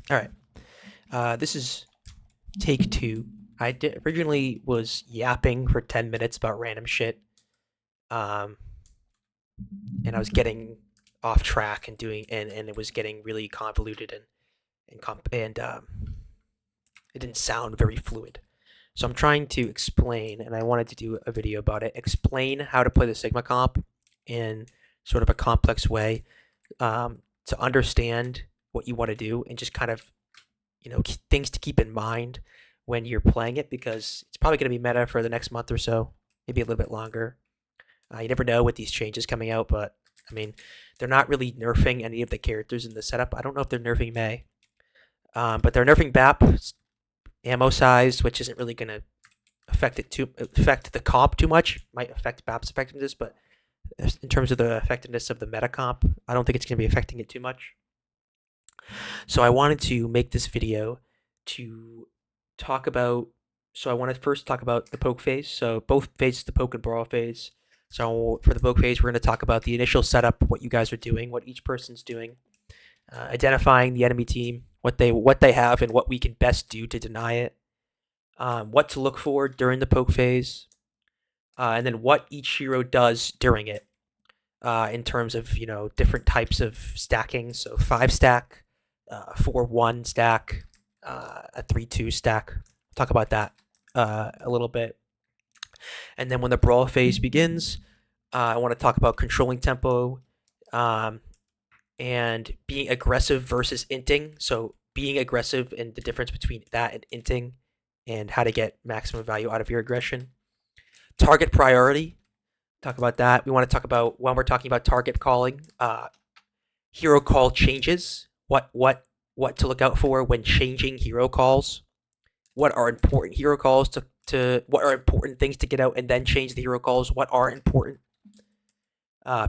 All right. This is take two. Originally was yapping for 10 minutes about random shit, um, and I was getting off track and and it was getting really convoluted and it didn't sound very fluid. So I'm trying to explain, and I wanted to do a video about it. Explain how to play the Sigma comp in sort of a complex way, to understand what you want to do, and just kind of things to keep in mind when you're playing it, because it's probably going to be meta for the next month or so, maybe a little bit longer. You never know with these changes coming out, but I mean, they're not really nerfing any of the characters in the setup. I don't know if they're nerfing May, but they're nerfing BAP ammo size, which isn't really going to affect the comp too much. Might affect BAP's effectiveness, but in terms of the effectiveness of the meta comp, I don't think it's going to be affecting it too much. So I wanted to make this video to talk about. So I want to first talk about the poke phase. So both phases, the poke and brawl phase. So for the poke phase, we're going to talk about the initial setup, what you guys are doing, what each person's doing, identifying the enemy team, what they have, and what we can best do to deny it. What to look for during the poke phase, and then what each hero does during it, in terms of different types of stacking. So 5 stack, 4-1 stack, a 3-2 stack. Talk about that a little bit. And then when the brawl phase begins, I want to talk about controlling tempo, um, and being aggressive versus inting. So being aggressive and the difference between that and inting, and how to get maximum value out of your aggression. Target priority. Talk about that. We want to talk about when we're talking about target calling, hero call changes. What to look out for when changing hero calls. What are important hero calls to what are important things to get out and then change the hero calls. What are important.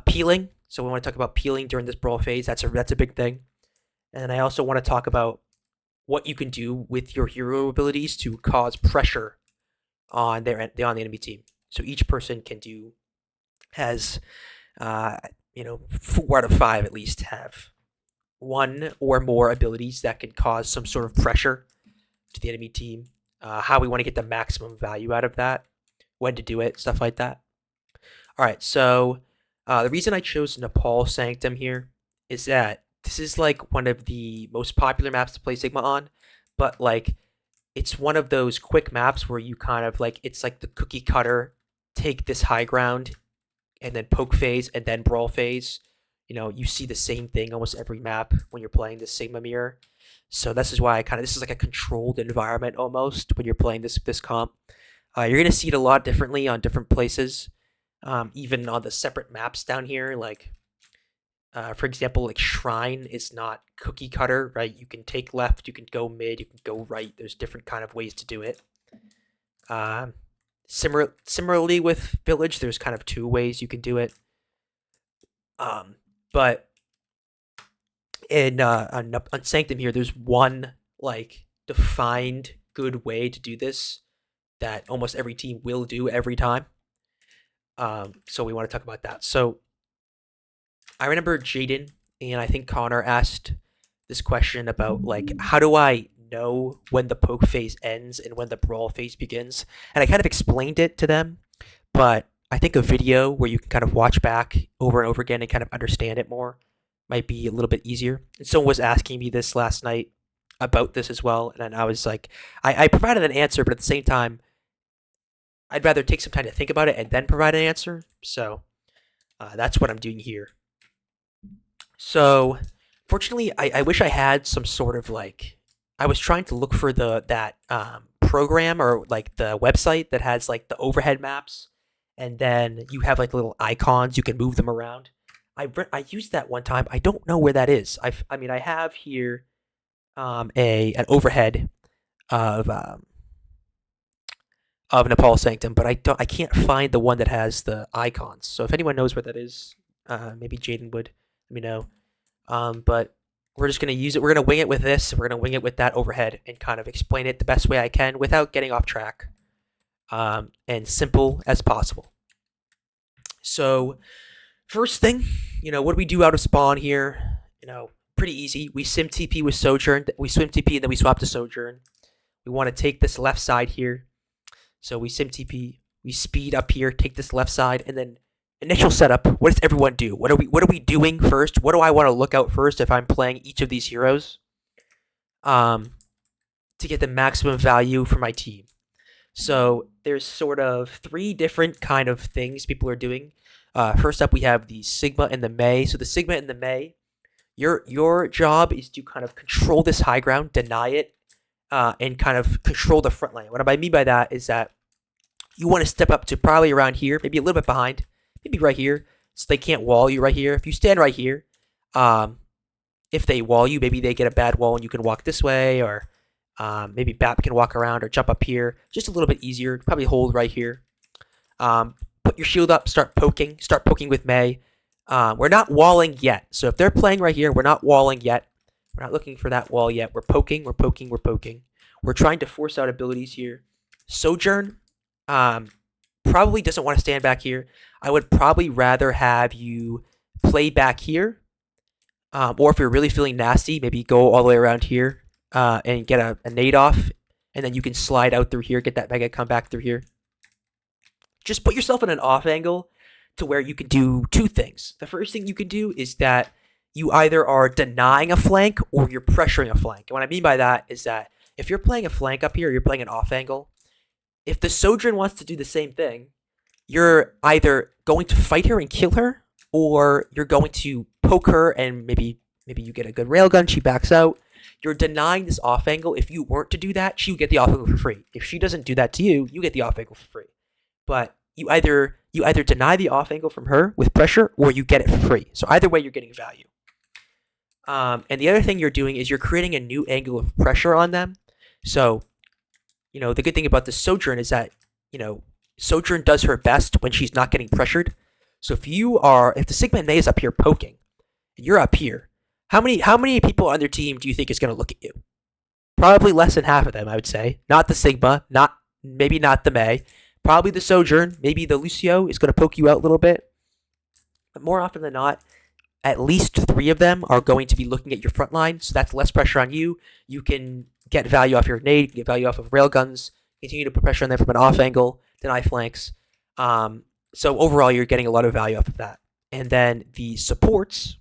Peeling. So we want to talk about peeling during this brawl phase. That's a big thing. And then I also want to talk about what you can do with your hero abilities to cause pressure on the enemy team. So each person has 4 out of 5 at least have one or more abilities that can cause some sort of pressure to the enemy team. How we want to get the maximum value out of that, when to do it, stuff like that. All right, so the reason I chose Nepal Sanctum here is that this is like one of the most popular maps to play Sigma on, but like it's one of those quick maps where you kind of like it's like the cookie cutter, take this high ground, and then poke phase, and then brawl phase. You see the same thing almost every map when you're playing this Sigma mirror. So this is why this is like a controlled environment almost when you're playing this comp. You're gonna see it a lot differently on different places, even on the separate maps down here. Like, for example, like Shrine is not cookie cutter, right? You can take left, you can go mid, you can go right. There's different kind of ways to do it. Similarly with Village, there's kind of 2 ways you can do it. But on Sanctum here, there's one like defined good way to do this that almost every team will do every time. So we want to talk about that. So I remember Jaden and I think Connor asked this question about like how do I know when the poke phase ends and when the brawl phase begins? And I kind of explained it to them, but I think a video where you can kind of watch back over and over again and kind of understand it more might be a little bit easier. And someone was asking me this last night about this as well, and I was like, I provided an answer, but at the same time, I'd rather take some time to think about it and then provide an answer. So that's what I'm doing here. So, fortunately, I wish I had some sort of like I was trying to look for that program or like the website that has like the overhead maps, and then you have like little icons you can move them around. I used that one time. I don't know where that is. I have here a an overhead of um, of Nepal Sanctum, but I can't find the one that has the icons. So if anyone knows where that is, maybe Jaden would let me know. But we're just gonna use it. We're gonna wing it with this. We're gonna wing it with that overhead and kind of explain it the best way I can without getting off track, and simple as possible. So first thing, what do we do out of spawn here? pretty easy. We sim TP with Sojourn. We swim TP and then we swap to Sojourn. We want to take this left side here. So we sim TP. We speed up here. Take this left side and then initial setup. What does everyone do? What are we doing first? What do I want to look out first if I'm playing each of these heroes? To get the maximum value for my team. So there's sort of 3 different kind of things people are doing. First up, we have the Sigma and the Mei. So the Sigma and the Mei, your job is to kind of control this high ground, deny it, and kind of control the front line. What I mean by that is that you want to step up to probably around here, maybe a little bit behind, maybe right here, so they can't wall you right here. If you stand right here, if they wall you, maybe they get a bad wall and you can walk this way, or maybe Bap can walk around or jump up here. Just a little bit easier. Probably hold right here. Put your shield up. Start poking. Start poking with Mei. We're not walling yet. So if they're playing right here, we're not walling yet. We're not looking for that wall yet. We're poking. We're poking. We're poking. We're trying to force out abilities here. Sojourn probably doesn't want to stand back here. I would probably rather have you play back here. Or if you're really feeling nasty, maybe go all the way around here. And get a nade off, and then you can slide out through here, get that mega come back through here. Just put yourself in an off angle to where you can do 2 things. The first thing you can do is that you either are denying a flank or you're pressuring a flank. And what I mean by that is that if you're playing a flank up here, or you're playing an off angle, if the Sojourn wants to do the same thing, you're either going to fight her and kill her, or you're going to poke her and maybe you get a good railgun, she backs out. You're denying this off angle. If you weren't to do that, she would get the off angle for free. If she doesn't do that to you, you get the off angle for free. But you either deny the off angle from her with pressure, or you get it for free. So either way, you're getting value. And the other thing you're doing is you're creating a new angle of pressure on them. So, the good thing about the Sojourn is that, Sojourn does her best when she's not getting pressured. So if the Sigma and Mei is up here poking, and you're up here, how many people on their team do you think is going to look at you? Probably less than half of them, I would say. Not the Sigma, maybe not the Mei. Probably the Sojourn, maybe the Lucio is going to poke you out a little bit. But more often than not, at least 3 of them are going to be looking at your front line, so that's less pressure on you. You can get value off your nade, get value off of railguns, continue to put pressure on them from an off angle, deny flanks. So overall, you're getting a lot of value off of that. And then the supports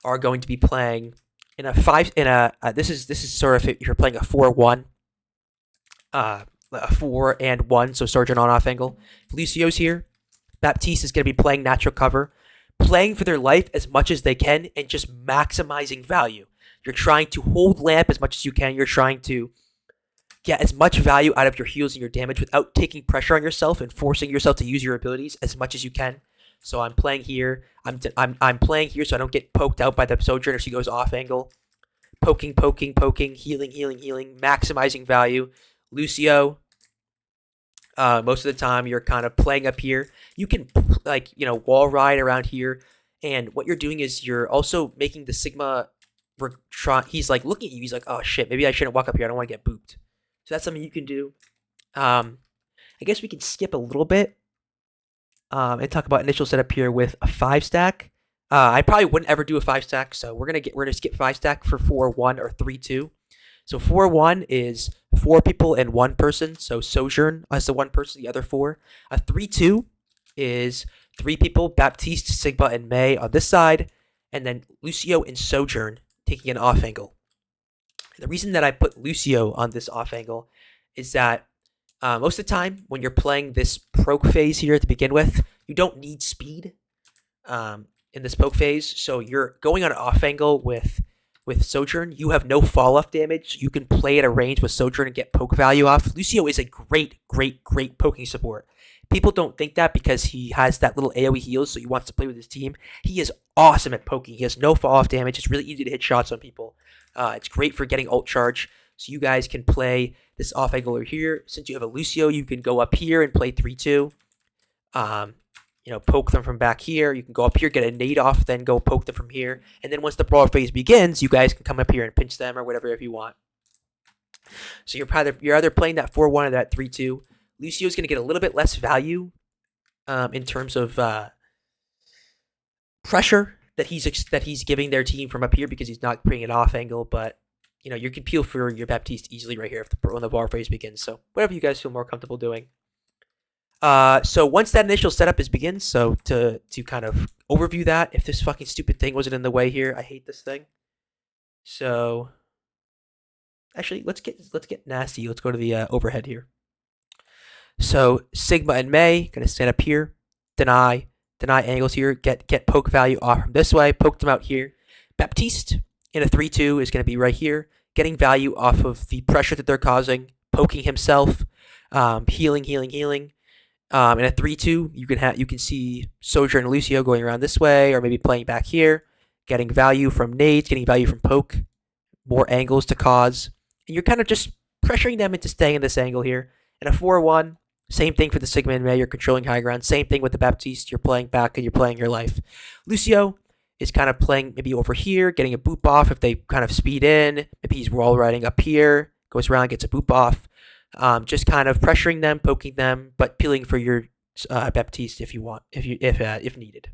are going to be playing in a 5 in a this is sort of if you're playing a 4-1, a 4 and 1, so Sojourn on off angle. Lucio's here. Baptiste is going to be playing natural cover, playing for their life as much as they can and just maximizing value. You're trying to hold lamp as much as you can. You're trying to get as much value out of your heals and your damage without taking pressure on yourself and forcing yourself to use your abilities as much as you can. So I'm playing here. I'm playing here so I don't get poked out by the Sojourn if she goes off angle. Poking, healing, maximizing value. Lucio, most of the time you're kind of playing up here. You can wall ride around here, and what you're doing is you're also making the Sigma. He's like looking at you. He's like, oh shit, maybe I shouldn't walk up here. I don't want to get booped. So that's something you can do. I guess we can skip a little bit and talk about initial setup here with a 5-stack. I probably wouldn't ever do a 5-stack, so we're gonna skip 5-stack for 4-1 or 3-2. So 4-1 is 4 people and 1 person. So Sojourn as the 1 person, the other 4. A 3-2 is 3 people, Baptiste, Sigma, and Mei on this side, and then Lucio and Sojourn taking an off angle. The reason that I put Lucio on this off angle is that most of the time when you're playing this poke phase here to begin with, you don't need speed in this poke phase. So you're going on an off angle with Sojourn. You have no fall off damage. You can play at a range with Sojourn and get poke value off. Lucio is a great poking support. People don't think that because he has that little AoE heals, so he wants to play with his team. He is awesome at poking. He has no fall off damage. It's really easy to hit shots on people. It's great for getting ult charge. So you guys can play this off angle over here. Since you have a Lucio, you can go up here and play 3-2. Poke them from back here. You can go up here, get a nade off, then go poke them from here. And then once the brawl phase begins, you guys can come up here and pinch them or whatever if you want. So you're either playing that 4-1 or that 3-2. Lucio's going to get a little bit less value in terms of pressure that he's giving their team from up here because he's not bringing it off angle, but you can peel for your Baptiste easily right here when the bar phase begins. So whatever you guys feel more comfortable doing. So once that initial setup begins, so to kind of overview that, if this fucking stupid thing wasn't in the way here, I hate this thing. So actually, let's get nasty. Let's go to the overhead here. So Sigma and Mei gonna stand up here, deny angles here, get poke value off from this way, poke them out here. Baptiste in a 3-2 is gonna be right here, getting value off of the pressure that they're causing, poking himself, healing. In a 3-2, you can see Sojourn and Lucio going around this way, or maybe playing back here, getting value from nades, getting value from poke, more angles to cause, and you're kind of just pressuring them into staying in this angle here. In a 4-1, same thing for the Sigma and Mei, you're controlling high ground. Same thing with the Baptiste, you're playing back and you're playing your life. Lucio is kind of playing maybe over here, getting a boop off if they kind of speed in. Maybe he's wall riding up here, goes around, gets a boop off. Just kind of pressuring them, poking them, but peeling for your Baptiste if you want, if needed.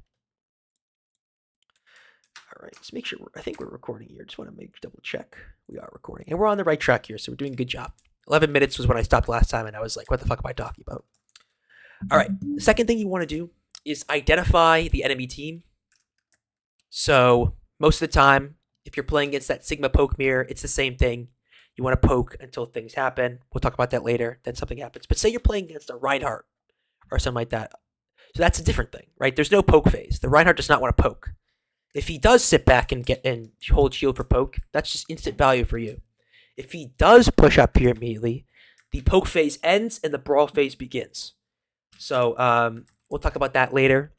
All right, let's make sure I think we're recording here. Just want to double check we are recording, and we're on the right track here, so we're doing a good job. 11 minutes was when I stopped last time, and I was like, what the fuck am I talking about? All right, the second thing you want to do is identify the enemy team. So most of the time, if you're playing against that Sigma poke mirror, it's the same thing. You want to poke until things happen. We'll talk about that later. Then something happens. But say you're playing against a Reinhardt or something like that. So that's a different thing, right? There's no poke phase. The Reinhardt does not want to poke. If he does sit back and hold shield for poke, that's just instant value for you. If he does push up here immediately, the poke phase ends and the brawl phase begins. So we'll talk about that later.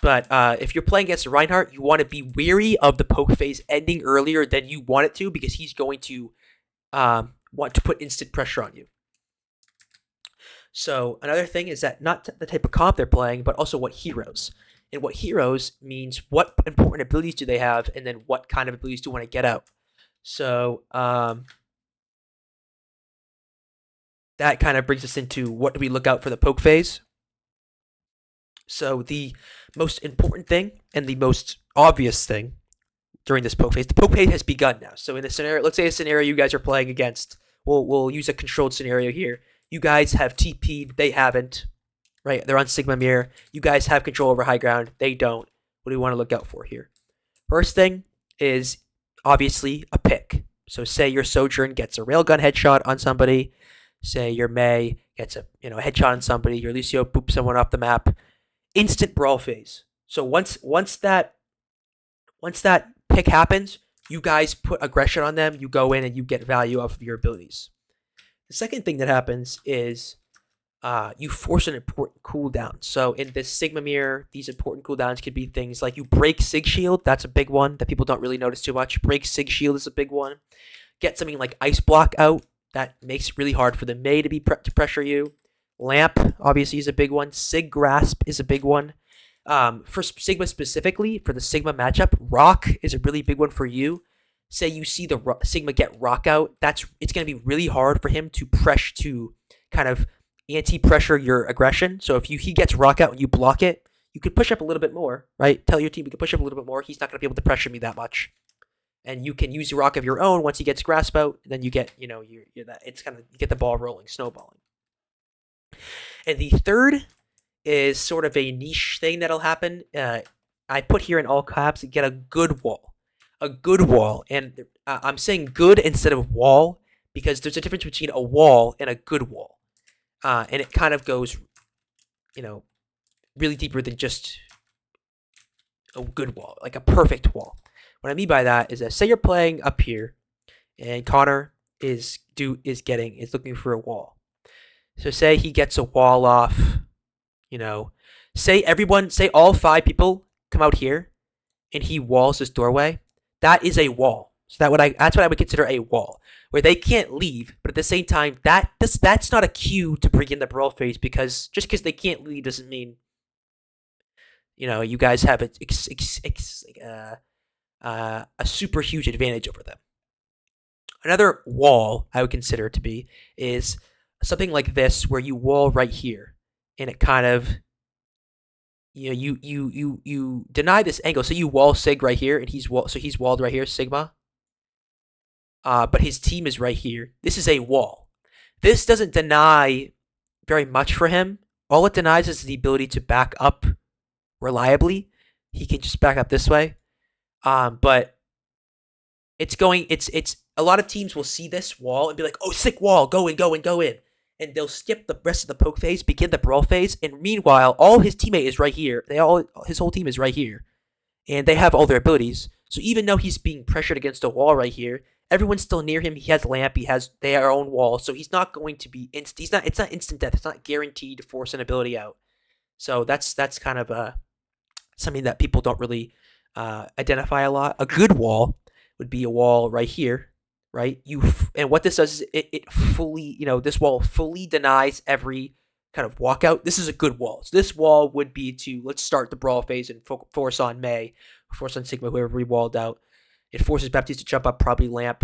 But if you're playing against Reinhardt, you want to be wary of the poke phase ending earlier than you want it to, because he's going to want to put instant pressure on you. So another thing is that not the type of comp they're playing, but also what heroes. And what heroes means what important abilities do they have, and then what kind of abilities do you want to get out. So that kind of brings us into what do we look out for the poke phase. So the most important thing and the most obvious thing during this poke phase, the poke phase has begun now. So in a scenario, let's say a scenario you guys are playing against, we'll use a controlled scenario here. You guys have TP'd, they haven't, right? They're on Sigma Mirror. You guys have control over high ground, they don't. What do we want to look out for here? First thing is obviously a pick. So say your Sojourn gets a railgun headshot on somebody. Say your Mei gets a headshot on somebody. Your Lucio boops someone off the map. Instant brawl phase. So once that pick happens, you guys put aggression on them. You go in and you get value off of your abilities. The second thing that happens is you force an important cooldown. So in this Sigma Mirror, these important cooldowns could be things like you break Sig Shield. That's a big one that people don't really notice too much. Break Sig Shield is a big one. Get something like Ice Block out. That makes it really hard for the Mei to pressure you. Lamp, obviously, is a big one. Sig Grasp is a big one. For Sigma specifically, for the Sigma matchup, Rock is a really big one for you. Say you see the Sigma get Rock out, it's going to be really hard for him to kind of anti-pressure your aggression. So if he gets Rock out and you block it, you could push up a little bit more, right? Tell your team you can push up a little bit more. He's not going to be able to pressure me that much. And you can use your Rock of your own once he gets Grasp out. Then you get, you're that. It's kind of, you get the ball rolling, snowballing. And the third is sort of a niche thing that'll happen. I put here in all caps, get a good wall. A good wall. And I'm saying good instead of wall because there's a difference between a wall and a good wall. And it kind of goes, really deeper than just a good wall, like a perfect wall. What I mean by that is that say you're playing up here and Connor is looking for a wall. So say he gets a wall off, say all 5 people come out here and he walls this doorway. That is a wall. So that's what I would consider a wall, where they can't leave, but at the same time, that's not a cue to bring in the brawl phase, because just because they can't leave doesn't mean, you guys have a super huge advantage over them. Another wall I would consider to be is something like this, where you wall right here, and it kind of, you deny this angle. So you wall Sig right here, and he's walled right here, Sigma. But his team is right here. This is a wall. This doesn't deny very much for him. All it denies is the ability to back up reliably. He can just back up this way. But it's a lot of teams will see this wall and be like, oh, sick wall, go in, go in, go in. And they'll skip the rest of the poke phase, begin the brawl phase, and meanwhile, all his teammate is right here. His whole team is right here. And they have all their abilities. So even though he's being pressured against a wall right here, everyone's still near him. He has lamp. He has their own wall. So he's not going to be It's not instant death. It's not guaranteed to force an ability out. So that's kind of something that people don't really identify a lot. A good wall would be a wall right here, right? And what this does is it fully, this wall fully denies every kind of walkout. This is a good wall. So this wall would be to, let's start the brawl phase and force on Mei, force on Sigma, whoever we walled out. It forces Baptiste to jump up, probably lamp.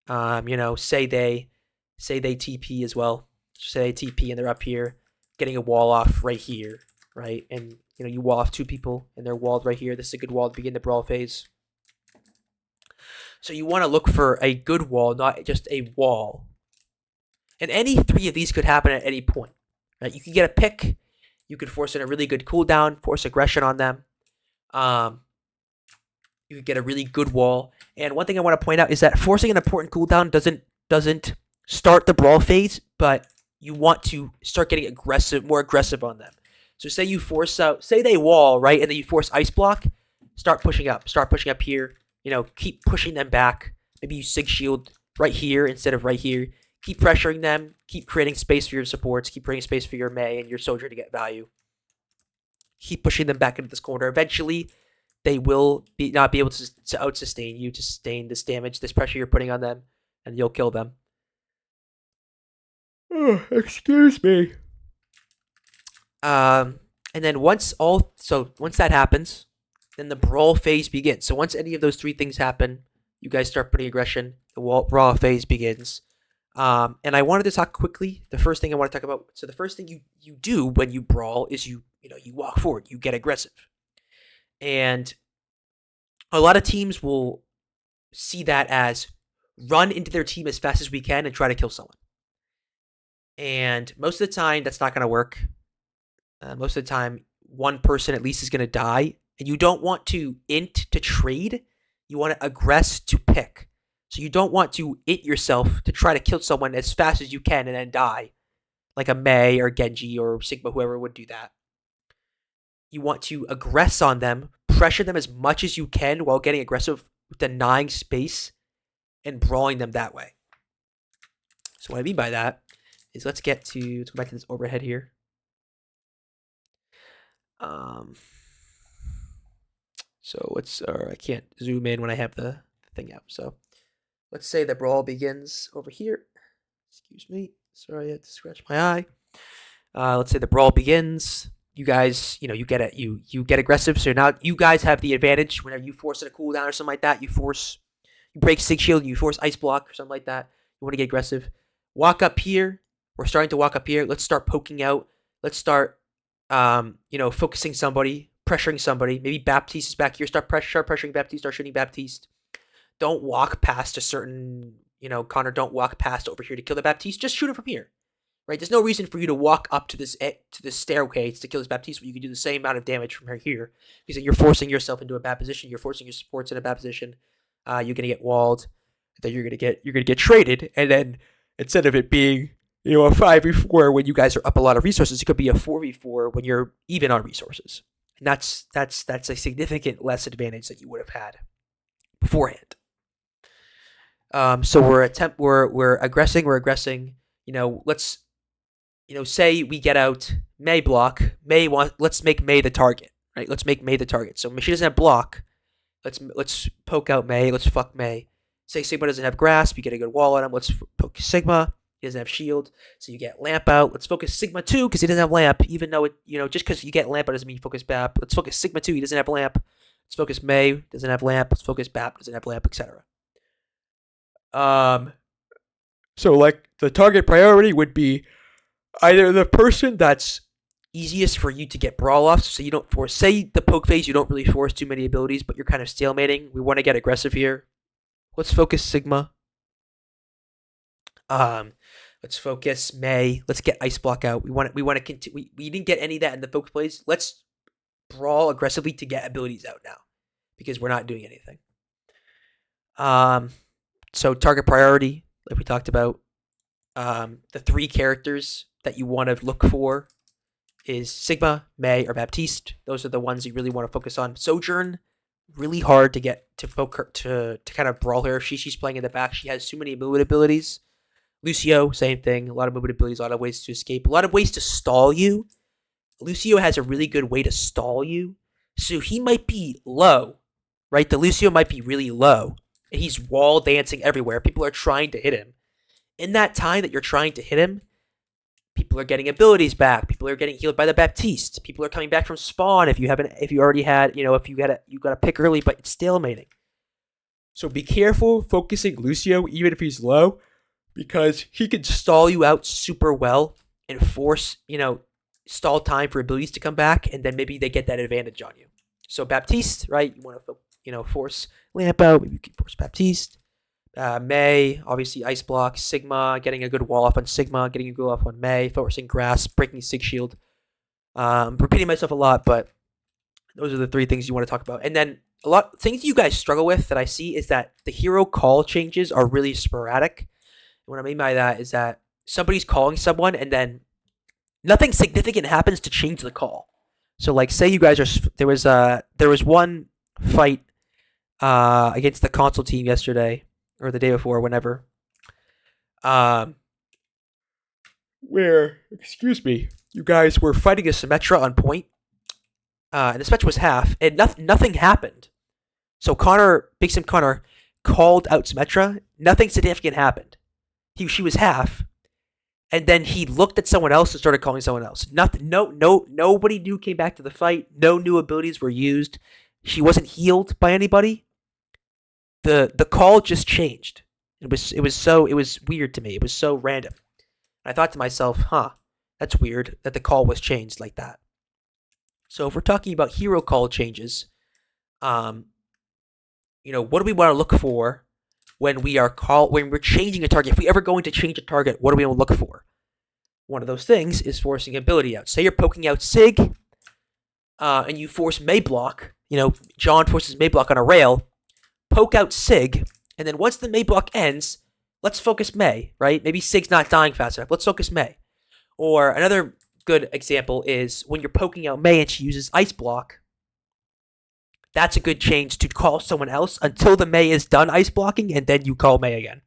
Say they TP as well. Say they TP and they're up here, getting a wall off right here, right? And you wall off two people and they're walled right here. This is a good wall to begin the brawl phase. So you want to look for a good wall, not just a wall. And any three of these could happen at any point. Right? You can get a pick. You could force in a really good cooldown, force aggression on them. You could get a really good wall. And one thing I want to point out is that forcing an important cooldown doesn't start the brawl phase, but you want to start getting more aggressive on them. So say you force out, say they wall, right, and then you force ice block, start pushing up here, keep pushing them back. Maybe you sig shield right here instead of right here. Keep pressuring them, keep creating space for your supports, keep creating space for your Mei and your soldier to get value. Keep pushing them back into this corner. Eventually, they will not be able to out-sustain you, to sustain this damage, this pressure you're putting on them, and you'll kill them. Oh, excuse me. And then once that happens, then the brawl phase begins. So once any of those three things happen, you guys start putting aggression, the brawl phase begins. And I wanted to talk quickly. The first thing I want to talk about. So the first thing you do when you brawl is you walk forward, you get aggressive. And a lot of teams will see that as run into their team as fast as we can and try to kill someone. And most of the time, that's not going to work. Most of the time, one person at least is going to die. And you don't want to int to trade. You want to aggress to pick. So you don't want to int yourself to try to kill someone as fast as you can and then die. Like a Mei or Genji or Sigma, whoever would do that. You want to aggress on them, pressure them as much as you can while getting aggressive, denying space, and brawling them that way. So what I mean by that is let's go back to this overhead here. So I can't zoom in when I have the thing out. So let's say the brawl begins over here. Excuse me. Sorry, I had to scratch my eye. Let's say the brawl begins. You guys, you get aggressive. So now you guys have the advantage whenever you force a cooldown or something like that. You break Sig Shield, you force Ice Block or something like that. You want to get aggressive. Walk up here. We're starting to walk up here. Let's start poking out. Let's start, focusing somebody, pressuring somebody. Maybe Baptiste is back here. Start pressuring Baptiste. Start shooting Baptiste. Don't walk past a certain, Connor. Don't walk past over here to kill the Baptiste. Just shoot it from here. Right? There's no reason for you to walk up to this staircase to kill this Baptiste, but you can do the same amount of damage from here because you're forcing yourself into a bad position. You're forcing your supports in a bad position. You're gonna get walled. Then you're gonna get traded, and then instead of it being a 5v4 when you guys are up a lot of resources, it could be a 4v4 when you're even on resources. And that's a significant less advantage that you would have had beforehand. So we're aggressing. Let's say we get out Mei block. Let's make Mei the target, right? Let's make Mei the target. So she doesn't have block. Let's poke out Mei. Let's fuck Mei. Say Sigma doesn't have grasp. You get a good wall on him. Let's poke Sigma. He doesn't have shield. So you get lamp out. Let's focus Sigma 2 because he doesn't have lamp. Even though just because you get lamp out doesn't mean you focus Bap. Let's focus Sigma 2. He doesn't have lamp. Let's focus Mei. Doesn't have lamp. Let's focus Bap. Doesn't have lamp, etc. So like the target priority would be either the person that's easiest for you to get brawl offs, so you don't force. Say the poke phase, you don't really force too many abilities, but you're kind of stalemating. We want to get aggressive here. Let's focus Sigma. Um, let's focus Mei. Let's get Ice Block out. We want to continue. We didn't get any of that in the focus plays. Let's brawl aggressively to get abilities out now, because we're not doing anything. So target priority, like we talked about. The 3 characters that you want to look for is Sigma, Mei, or Baptiste. Those are the ones you really want to focus on. Sojourn, really hard to get to to kind of brawl her. She's playing in the back. She has too many movement abilities. Lucio, same thing. A lot of movement abilities, a lot of ways to escape, a lot of ways to stall you. Lucio has a really good way to stall you. So he might be low, right? The Lucio might be really low, and he's wall dancing everywhere. People are trying to hit him. In that time that you're trying to hit him, people are getting abilities back. People are getting healed by the Baptiste. People are coming back from spawn if you already had, if you got a pick early, but it's stalemating. So be careful focusing Lucio even if he's low, because he can stall you out super well and force, stall time for abilities to come back, and then maybe they get that advantage on you. So Baptiste, right? You want to, force Lamp out. Maybe you can force Baptiste. Mei, obviously Ice Block. Sigma, getting a good wall off on Sigma, getting a good wall off on Mei, forcing Grass, breaking Sig Shield. Repeating myself a lot, but those are the 3 things you want to talk about. And then a lot things you guys struggle with that I see is that the hero call changes are really sporadic. And what I mean by that is that somebody's calling someone and then nothing significant happens to change the call. So like, say you guys there was one fight against the console team yesterday or the day before, whenever, where, excuse me, you guys were fighting a Symmetra on point, and the Symmetra was half, and nothing happened. So Big Sim Connor called out Symmetra. Nothing significant happened. She was half, and then he looked at someone else and started calling someone else. Nothing. Nobody new came back to the fight. No new abilities were used. She wasn't healed by anybody. The call just changed. It was weird to me. It was so random. I thought to myself, that's weird that the call was changed like that. So if we're talking about hero call changes, what do we want to look for when we're changing a target? If we ever going to change a target, what do we want to look for? One of those things is forcing ability out. Say you're poking out Sig, and you force Mei block. John forces Mei block on a rail. Poke out Sig, and then once the Mei block ends, let's focus Mei, right? Maybe Sig's not dying fast enough. Let's focus Mei. Or another good example is when you're poking out Mei and she uses Ice Block. That's a good change to call someone else until the Mei is done ice blocking, and then you call Mei again.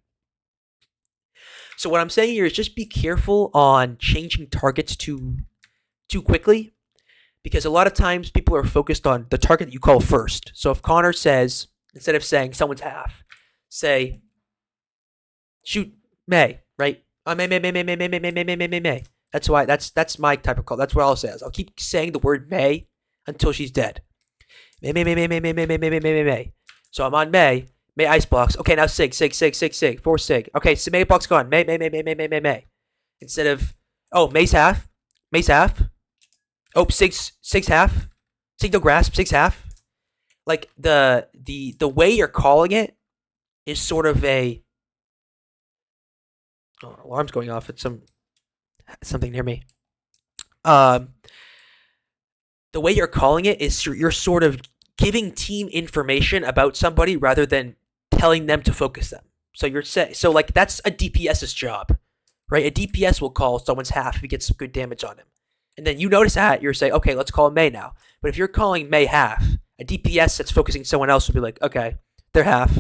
So what I'm saying here is just be careful on changing targets too quickly, because a lot of times people are focused on the target that you call first. So if Connor says, instead of saying someone's half, say, shoot Mei, right? Mei. That's my type of call. That's what I'll say. I'll keep saying the word Mei until she's dead. Mei. So I'm on Mei. Mei ice blocks. Okay, now Sig. 4 Sig. Okay, so Mei block's gone. Mei. Instead of, Mei's half. Oh, Sig's half. Sig no grasp. Sig's half. Like the way you're calling it is sort of a alarm's going off. It's something near me. The way you're calling it is you're sort of giving team information about somebody rather than telling them to focus them. So that's a DPS's job, right? A DPS will call someone's half if he gets some good damage on him, and then you notice that you're saying, okay, let's call Mei now. But if you're calling Mei half, a DPS that's focusing someone else will be like, okay, they're half.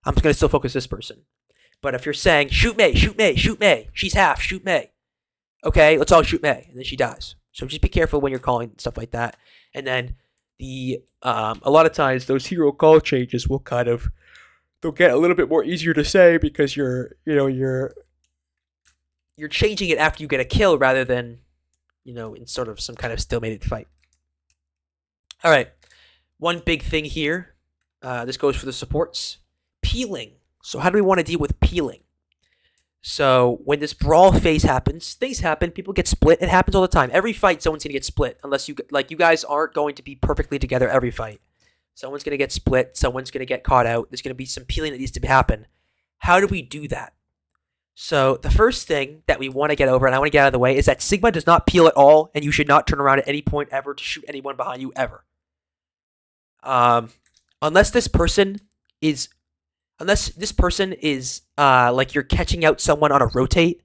I'm going to still focus this person. But if you're saying, shoot Mei, she's half, shoot Mei. Okay, let's all shoot Mei. And then she dies. So just be careful when you're calling stuff like that. And then a lot of times those hero call changes will they'll get a little bit more easier to say because you're changing it after you get a kill rather than, in sort of some kind of stalemated fight. All right. One big thing here, this goes for the supports, peeling. So how do we want to deal with peeling? So when this brawl phase happens, things happen. People get split. It happens all the time. Every fight, someone's gonna get split. Unless you guys aren't going to be perfectly together every fight. Someone's gonna get split. Someone's gonna get caught out. There's gonna be some peeling that needs to happen. How do we do that? So the first thing that we want to get over, and I want to get out of the way, is that Sigma does not peel at all, and you should not turn around at any point ever to shoot anyone behind you ever. Unless this person is like you're catching out someone on a rotate,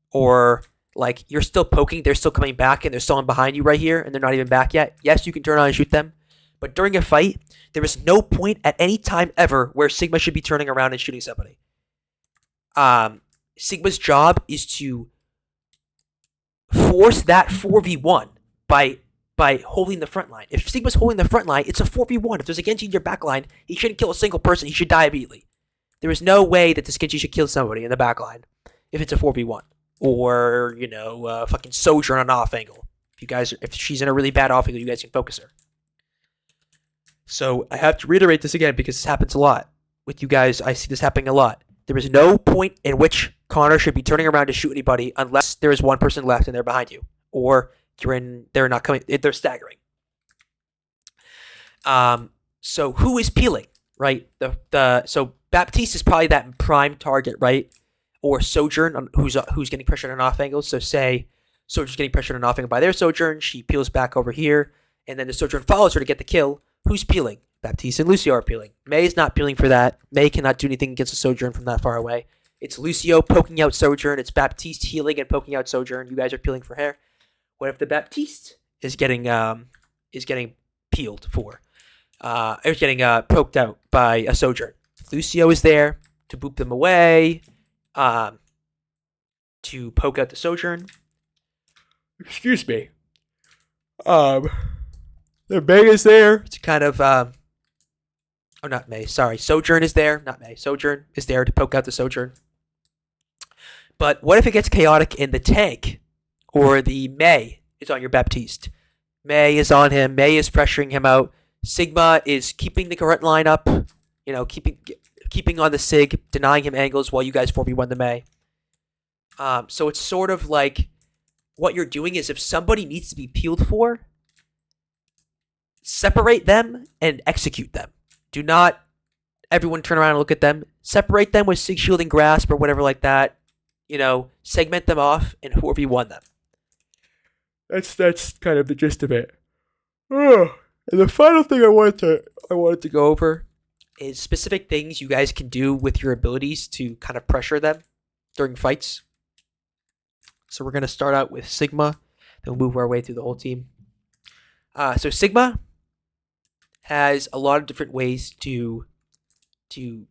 or like you're still poking, they're still coming back, and there's someone behind you right here, and they're not even back yet. Yes, you can turn around and shoot them, but during a fight, there is no point at any time ever where Sigma should be turning around and shooting somebody. Sigma's job is to force that 4v1 by holding the front line. If Sigma's holding the front line, it's a 4v1. If there's a Genji in your back line, he shouldn't kill a single person. He should die immediately. There is no way that this Genji should kill somebody in the back line if it's a 4v1. Or, fucking Sojourn on off angle. If she's in a really bad off angle, you guys can focus her. So I have to reiterate this again because this happens a lot. With you guys, I see this happening a lot. There is no point in which Connor should be turning around to shoot anybody unless there is one person left and they're behind you, or they're not coming. They're staggering. So who is peeling, right? So Baptiste is probably that prime target, right? Or Sojourn, who's getting pressured on off angles. So say Sojourn's getting pressured on off angle by their Sojourn, she peels back over here, and then the Sojourn follows her to get the kill. Who's peeling? Baptiste and Lucio are peeling. Mei is not peeling for that. Mei cannot do anything against a Sojourn from that far away. It's Lucio poking out Sojourn. It's Baptiste healing and poking out Sojourn. You guys are peeling for her. What if the Baptiste is getting peeled for? Is getting poked out by a Sojourn. Lucio is there to boop them away, to poke out the Sojourn. Excuse me. The Mei is there to kind of not Mei, sorry. Sojourn is there, not Mei. Sojourn is there to poke out the Sojourn. But what if it gets chaotic in the tank, or the Mei is on your Baptiste? Mei is on him. Mei is pressuring him out. Sigma is keeping the current line up, keeping on the Sig, denying him angles while you guys 4v1 the Mei. So it's sort of like what you're doing is if somebody needs to be peeled for, separate them and execute them. Do not everyone turn around and look at them. Separate them with Sig Shield and Grasp or whatever like that. Segment them off and 4v1 them. That's kind of the gist of it. And the final thing I wanted to go over is specific things you guys can do with your abilities to kind of pressure them during fights. So we're going to start out with Sigma, then we'll move our way through the whole team. So Sigma has a lot of different ways to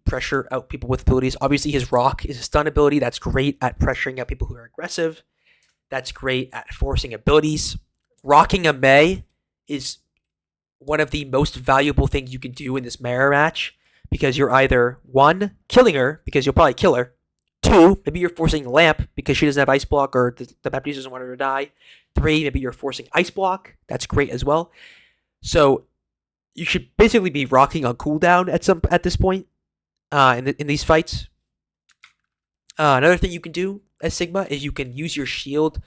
pressure out people with abilities. Obviously, his Rock is a stun ability. That's great at pressuring out people who are aggressive. That's great at forcing abilities. Rocking a Mei is one of the most valuable things you can do in this mirror match because you're either, 1, killing her because you'll probably kill her. 2, maybe you're forcing Lamp because she doesn't have Ice Block or the Baptiste doesn't want her to die. 3, maybe you're forcing Ice Block. That's great as well. So you should basically be rocking on cooldown at this point in these fights. Another thing you can do as Sigma is you can use your shield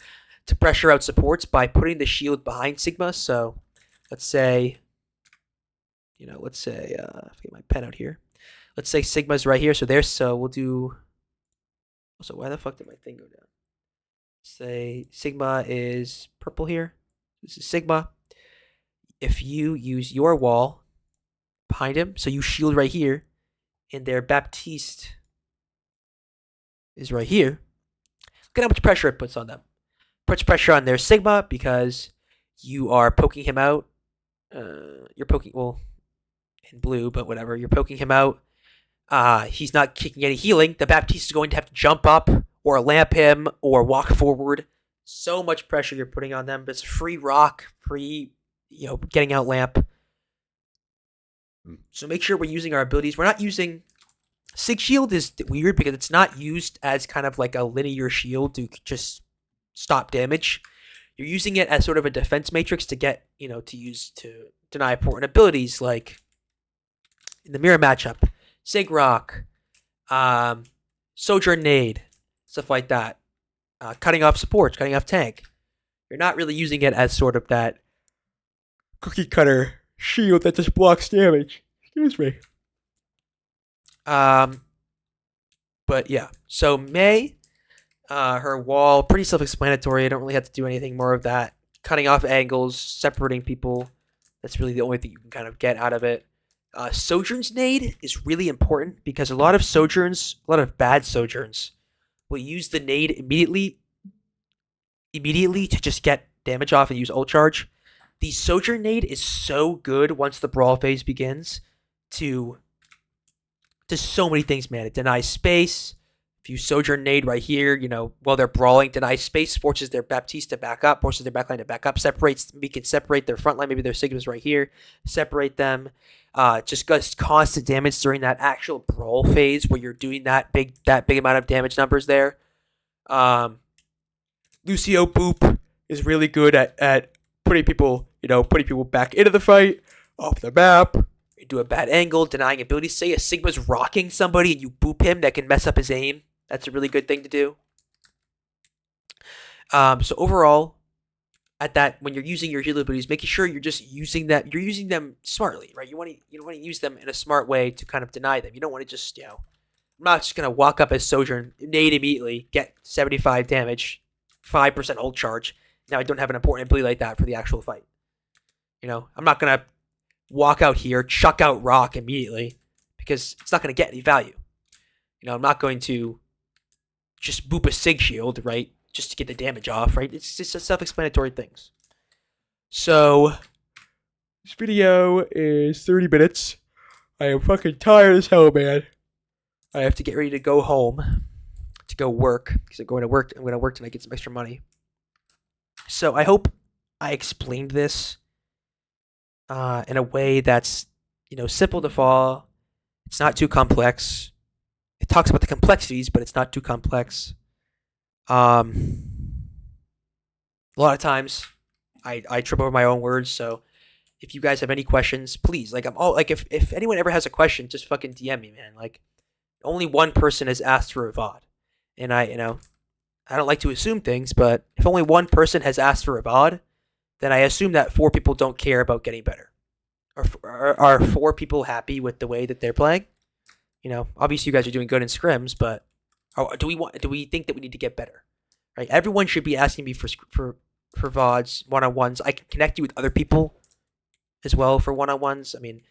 to pressure out supports by putting the shield behind Sigma. So let's say, I get my pen out here. Let's say Sigma's right here. So we'll do. So why the fuck did my thing go down? Say Sigma is purple here. This is Sigma. If you use your wall behind him, so you shield right here, and their Baptiste is right here, look at how much pressure it puts on them. Puts pressure on their Sigma because you are poking him out. You're poking, in blue, but whatever. You're poking him out. He's not kicking any healing. The Baptiste is going to have to jump up or lamp him or walk forward. So much pressure you're putting on them. But it's free rock, free, getting out lamp. So make sure we're using our abilities. We're not using... Sig Shield is weird because it's not used as kind of like a linear shield to just stop damage. You're using it as sort of a defense matrix to get, to deny important abilities like in the mirror matchup. Sig Rock, Sojourn Nade, stuff like that. Cutting off supports, cutting off tank. You're not really using it as sort of that cookie cutter shield that just blocks damage. Excuse me. But yeah, so Mei, her wall, pretty self-explanatory. I don't really have to do anything more of that. Cutting off angles, separating people. That's really the only thing you can kind of get out of it. Sojourn's nade is really important because a lot of sojourns, a lot of bad sojourns, will use the nade immediately to just get damage off and use ult charge. The sojourn nade is so good once the brawl phase begins to so many things, man. It denies space. If you sojourn nade right here, while they're brawling, denies space, forces their Baptiste to back up, forces their backline to back up, we can separate their front line, maybe their Sigmas right here, separate them. Just does constant damage during that actual brawl phase where you're doing that big amount of damage numbers there. Lucio Boop is really good at putting people back into the fight, off the map. You do a bad angle, denying ability. Say a Sigma's rocking somebody and you boop him, that can mess up his aim. That's a really good thing to do. So overall, when you're using your heal abilities, making sure you're using them smartly, right? You want to use them in a smart way to kind of deny them. You don't want to just, I'm not just gonna walk up as Sojourn, nade immediately, get 75 damage, 5% ult charge. Now I don't have an important ability like that for the actual fight. I'm not gonna walk out here, chuck out Rock immediately because it's not gonna get any value. I'm not going to just boop a Sig shield, right? Just to get the damage off, right? It's just self-explanatory things. So, this video is 30 minutes. I am fucking tired as hell, man. I have to get ready to go home to go work because I'm going to work tonight, get some extra money. So, I hope I explained this in a way that's, simple to follow. It's not too complex. It talks about the complexities, but it's not too complex. A lot of times I trip over my own words, so if you guys have any questions, please, if anyone ever has a question, just fucking DM me, man. Only one person has asked for a VOD, and I don't like to assume things, but if only one person has asked for a VOD, then I assume that 4 people don't care about getting better. Are 4 people happy with the way that they're playing? Obviously you guys are doing good in scrims, but do we think that we need to get better? Right? Everyone should be asking me for VODs, one-on-ones. I can connect you with other people as well for one-on-ones. I mean,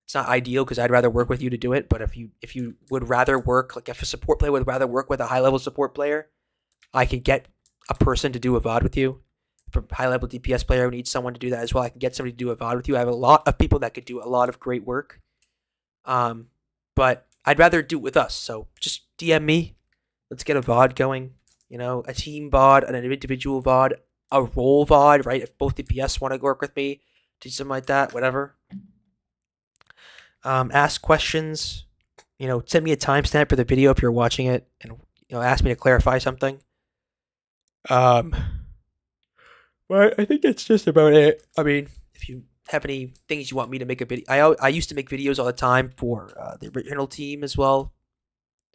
it's not ideal because I'd rather work with you to do it, but if you would rather work, if a support player would rather work with a high-level support player, I can get a person to do a VOD with you. If a high-level DPS player needs someone to do that as well, I can get somebody to do a VOD with you. I have a lot of people that could do a lot of great work. But I'd rather do it with us. So just DM me. Let's get a VOD going. A team VOD, an individual VOD, a role VOD, right? If both DPS want to work with me, do something like that, whatever. Ask questions. Send me a timestamp for the video if you're watching it, and ask me to clarify something. But I think that's just about it. I mean, if you have any things you want me to make a video, I used to make videos all the time for the original team as well.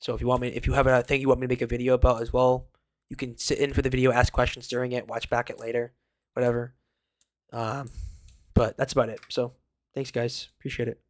So if you have a thing you want me to make a video about as well, you can sit in for the video, ask questions during it, watch back it later, whatever. But that's about it. So thanks, guys. Appreciate it.